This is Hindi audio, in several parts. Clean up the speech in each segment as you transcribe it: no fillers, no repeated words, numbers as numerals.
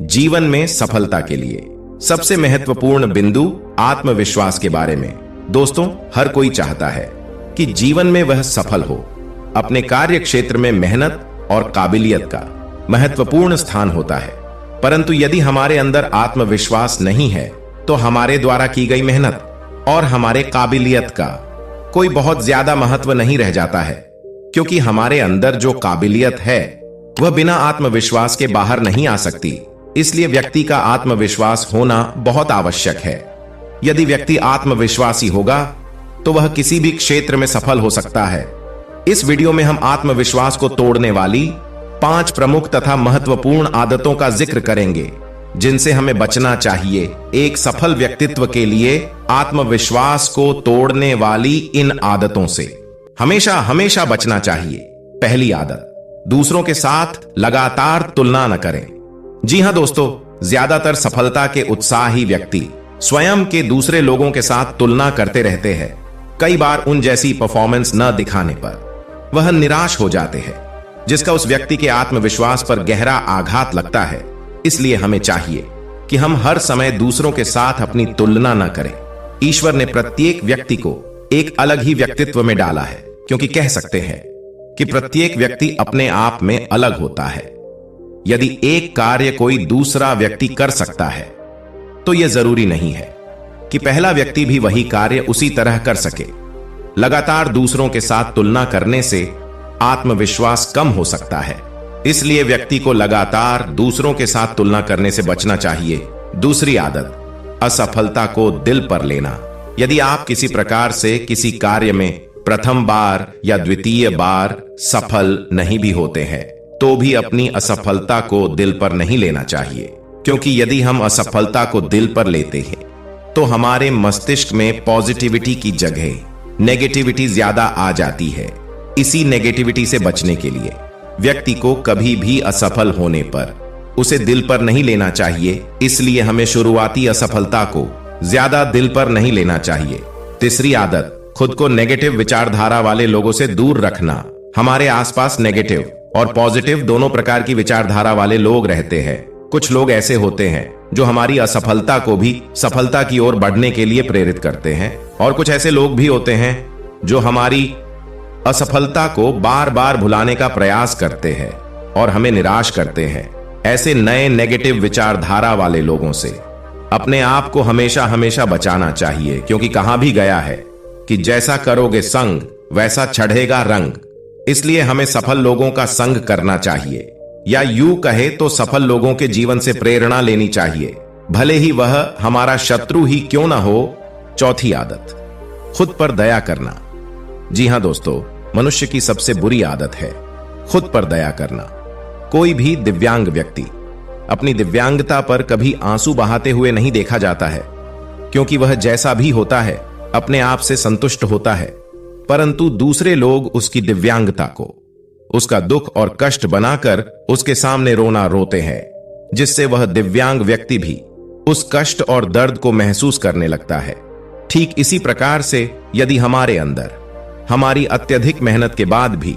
जीवन में सफलता के लिए सबसे महत्वपूर्ण बिंदु आत्मविश्वास के बारे में। दोस्तों, हर कोई चाहता है कि जीवन में वह सफल हो। अपने कार्य क्षेत्र में मेहनत और काबिलियत का महत्वपूर्ण स्थान होता है, परंतु यदि हमारे अंदर आत्मविश्वास नहीं है तो हमारे द्वारा की गई मेहनत और हमारे काबिलियत का कोई बहुत ज्यादा महत्व नहीं रह जाता है, क्योंकि हमारे अंदर जो काबिलियत है वह बिना आत्मविश्वास के बाहर नहीं आ सकती। इसलिए व्यक्ति का आत्मविश्वास होना बहुत आवश्यक है। यदि व्यक्ति आत्मविश्वासी होगा तो वह किसी भी क्षेत्र में सफल हो सकता है। इस वीडियो में हम आत्मविश्वास को तोड़ने वाली 5 प्रमुख तथा महत्वपूर्ण आदतों का जिक्र करेंगे, जिनसे हमें बचना चाहिए। एक सफल व्यक्तित्व के लिए आत्मविश्वास को तोड़ने वाली इन आदतों से हमेशा हमेशा बचना चाहिए। पहली आदत, दूसरों के साथ लगातार तुलना न करें। जी हां दोस्तों, ज्यादातर सफलता के उत्साही व्यक्ति स्वयं के दूसरे लोगों के साथ तुलना करते रहते हैं। कई बार उन जैसी परफॉर्मेंस न दिखाने पर वह निराश हो जाते हैं, जिसका उस व्यक्ति के आत्मविश्वास पर गहरा आघात लगता है। इसलिए हमें चाहिए कि हम हर समय दूसरों के साथ अपनी तुलना न करें। ईश्वर ने प्रत्येक व्यक्ति को एक अलग ही व्यक्तित्व में डाला है, क्योंकि कह सकते हैं कि प्रत्येक व्यक्ति अपने आप में अलग होता है। यदि एक कार्य कोई दूसरा व्यक्ति कर सकता है तो यह जरूरी नहीं है कि पहला व्यक्ति भी वही कार्य उसी तरह कर सके। लगातार दूसरों के साथ तुलना करने से आत्मविश्वास कम हो सकता है। इसलिए व्यक्ति को लगातार दूसरों के साथ तुलना करने से बचना चाहिए। दूसरी आदत, असफलता को दिल पर लेना। यदि आप किसी प्रकार से किसी कार्य में प्रथम बार या द्वितीय बार सफल नहीं भी होते हैं तो भी अपनी असफलता को दिल पर नहीं लेना चाहिए, क्योंकि यदि हम असफलता को दिल पर लेते हैं तो हमारे मस्तिष्क में पॉजिटिविटी की जगह नेगेटिविटी ज्यादा आ जाती है। इसी नेगेटिविटी से बचने के लिए व्यक्ति को कभी भी असफल होने पर उसे दिल पर नहीं लेना चाहिए। इसलिए हमें शुरुआती असफलता को ज्यादा दिल पर नहीं लेना चाहिए। तीसरी आदत, खुद को नेगेटिव विचारधारा वाले लोगों से दूर रखना। हमारे आसपास नेगेटिव और पॉजिटिव दोनों प्रकार की विचारधारा वाले लोग रहते हैं। कुछ लोग ऐसे होते हैं जो हमारी असफलता को भी सफलता की ओर बढ़ने के लिए प्रेरित करते हैं, और कुछ ऐसे लोग भी होते हैं जो हमारी असफलता को बार बार भुलाने का प्रयास करते हैं और हमें निराश करते हैं। ऐसे नए नेगेटिव विचारधारा वाले लोगों से अपने आप को हमेशा हमेशा बचाना चाहिए, क्योंकि कहां भी गया है कि जैसा करोगे संग वैसा चढ़ेगा रंग। इसलिए हमें सफल लोगों का संग करना चाहिए, या यूं कहे तो सफल लोगों के जीवन से प्रेरणा लेनी चाहिए, भले ही वह हमारा शत्रु ही क्यों ना हो। चौथी आदत, खुद पर दया करना। जी हां दोस्तों, मनुष्य की सबसे बुरी आदत है खुद पर दया करना। कोई भी दिव्यांग व्यक्ति अपनी दिव्यांगता पर कभी आंसू बहाते हुए नहीं देखा जाता है, क्योंकि वह जैसा भी होता है अपने आप से संतुष्ट होता है। परंतु दूसरे लोग उसकी दिव्यांगता को उसका दुख और कष्ट बनाकर उसके सामने रोना रोते हैं, जिससे वह दिव्यांग व्यक्ति भी उस कष्ट और दर्द को महसूस करने लगता है। ठीक इसी प्रकार से यदि हमारे अंदर हमारी अत्यधिक मेहनत के बाद भी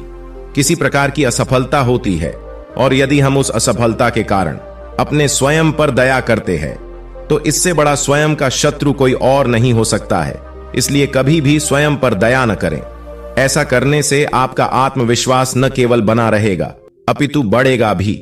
किसी प्रकार की असफलता होती है, और यदि हम उस असफलता के कारण अपने स्वयं पर दया करते हैं, तो इससे बड़ा स्वयं का शत्रु कोई और नहीं हो सकता है। इसलिए कभी भी स्वयं पर दया न करें। ऐसा करने से आपका आत्मविश्वास न केवल बना रहेगा अपितु बढ़ेगा भी।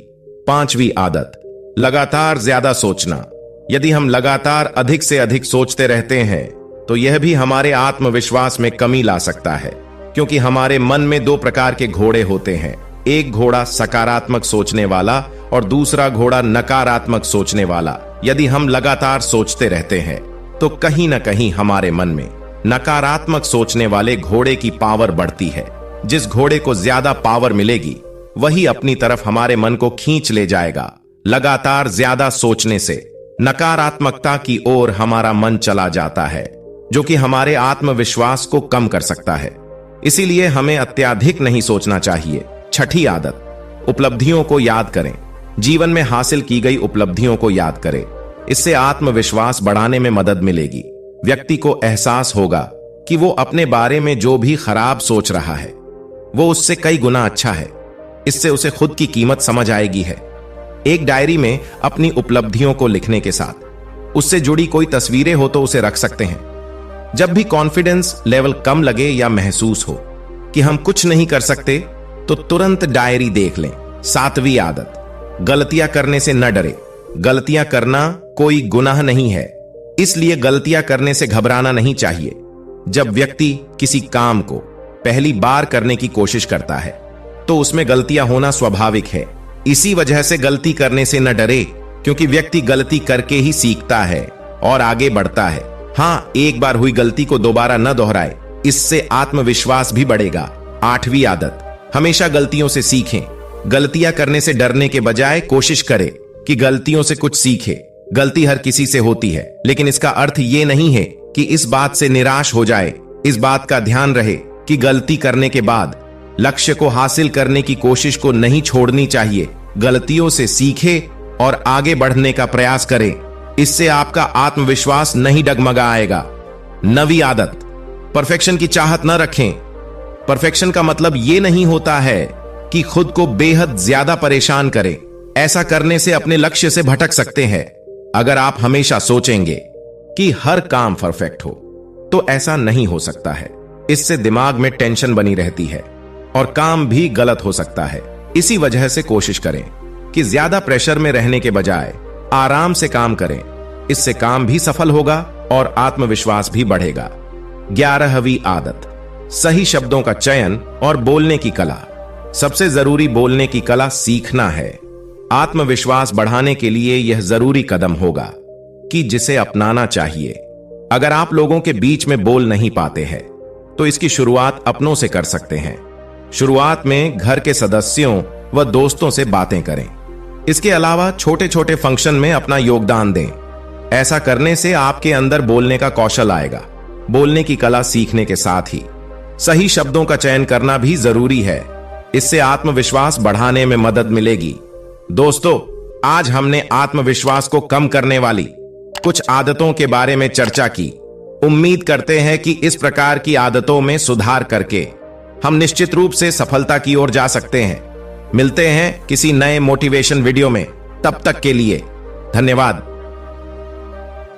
पांचवी आदत, लगातार ज्यादा सोचना। यदि हम लगातार अधिक से अधिक सोचते रहते हैं तो यह भी हमारे आत्मविश्वास में कमी ला सकता है, क्योंकि हमारे मन में 2 प्रकार के घोड़े होते हैं। एक घोड़ा सकारात्मक सोचने वाला और दूसरा घोड़ा नकारात्मक सोचने वाला। यदि हम लगातार सोचते रहते हैं तो कहीं ना कहीं हमारे मन में नकारात्मक सोचने वाले घोड़े की पावर बढ़ती है। जिस घोड़े को ज्यादा पावर मिलेगी वही अपनी तरफ हमारे मन को खींच ले जाएगा। लगातार ज्यादा सोचने से नकारात्मकता की ओर हमारा मन चला जाता है, जो कि हमारे आत्मविश्वास को कम कर सकता है। इसीलिए हमें अत्यधिक नहीं सोचना चाहिए। छठी आदत, उपलब्धियों को याद करें। जीवन में हासिल की गई उपलब्धियों को याद करें। इससे आत्मविश्वास बढ़ाने में मदद मिलेगी। व्यक्ति को एहसास होगा कि वो अपने बारे में जो भी खराब सोच रहा है वो उससे कई गुना अच्छा है। इससे उसे खुद की कीमत समझ आएगी है। एक डायरी में अपनी उपलब्धियों को लिखने के साथ उससे जुड़ी कोई तस्वीरें हो तो उसे रख सकते हैं। जब भी कॉन्फिडेंस लेवल कम लगे या महसूस हो कि हम कुछ नहीं कर सकते, तो तुरंत डायरी देख लें। 7वीं आदत, गलतियां करने से न डरे। गलतियां करना कोई गुनाह नहीं है, इसलिए गलतियां करने से घबराना नहीं चाहिए। जब व्यक्ति किसी काम को पहली बार करने की कोशिश करता है तो उसमें गलतियां होना स्वाभाविक है। इसी वजह से गलती करने से न डरे, क्योंकि व्यक्ति गलती करके ही सीखता है और आगे बढ़ता है। हाँ, एक बार हुई गलती को दोबारा न दोहराए, इससे आत्मविश्वास भी बढ़ेगा। 8वीं आदत, हमेशा गलतियों से सीखें। गलतियां करने से डरने के बजाय कोशिश करें कि गलतियों से कुछ सीखे। गलती हर किसी से होती है, लेकिन इसका अर्थ ये नहीं है कि इस बात से निराश हो जाए। इस बात का ध्यान रहे कि गलती करने के बाद लक्ष्य को हासिल करने की कोशिश को नहीं छोड़नी चाहिए। गलतियों से सीखे और आगे बढ़ने का प्रयास करें, इससे आपका आत्मविश्वास नहीं डगमगाएगा। 9वीं आदत, परफेक्शन की चाहत न रखें। परफेक्शन का मतलब यह नहीं होता है कि खुद को बेहद ज्यादा परेशान करें। ऐसा करने से अपने लक्ष्य से भटक सकते हैं। अगर आप हमेशा सोचेंगे कि हर काम परफेक्ट हो, तो ऐसा नहीं हो सकता है। इससे दिमाग में टेंशन बनी रहती है और काम भी गलत हो सकता है। इसी वजह से कोशिश करें कि ज्यादा प्रेशर में रहने के बजाय आराम से काम करें। इससे काम भी सफल होगा और आत्मविश्वास भी बढ़ेगा। 11वीं आदत, सही शब्दों का चयन और बोलने की कला। सबसे जरूरी बोलने की कला सीखना है। आत्मविश्वास बढ़ाने के लिए यह जरूरी कदम होगा कि जिसे अपनाना चाहिए। अगर आप लोगों के बीच में बोल नहीं पाते हैं, तो इसकी शुरुआत अपनों से कर सकते हैं। शुरुआत में घर के सदस्यों व दोस्तों से बातें करें। इसके अलावा छोटे छोटे फंक्शन में अपना योगदान दें। ऐसा करने से आपके अंदर बोलने का कौशल आएगा। बोलने की कला सीखने के साथ ही सही शब्दों का चयन करना भी जरूरी है। इससे आत्मविश्वास बढ़ाने में मदद मिलेगी। दोस्तों, आज हमने आत्मविश्वास को कम करने वाली कुछ आदतों के बारे में चर्चा की। उम्मीद करते हैं कि इस प्रकार की आदतों में सुधार करके हम निश्चित रूप से सफलता की ओर जा सकते हैं। मिलते हैं किसी नए मोटिवेशन वीडियो में। तब तक के लिए धन्यवाद।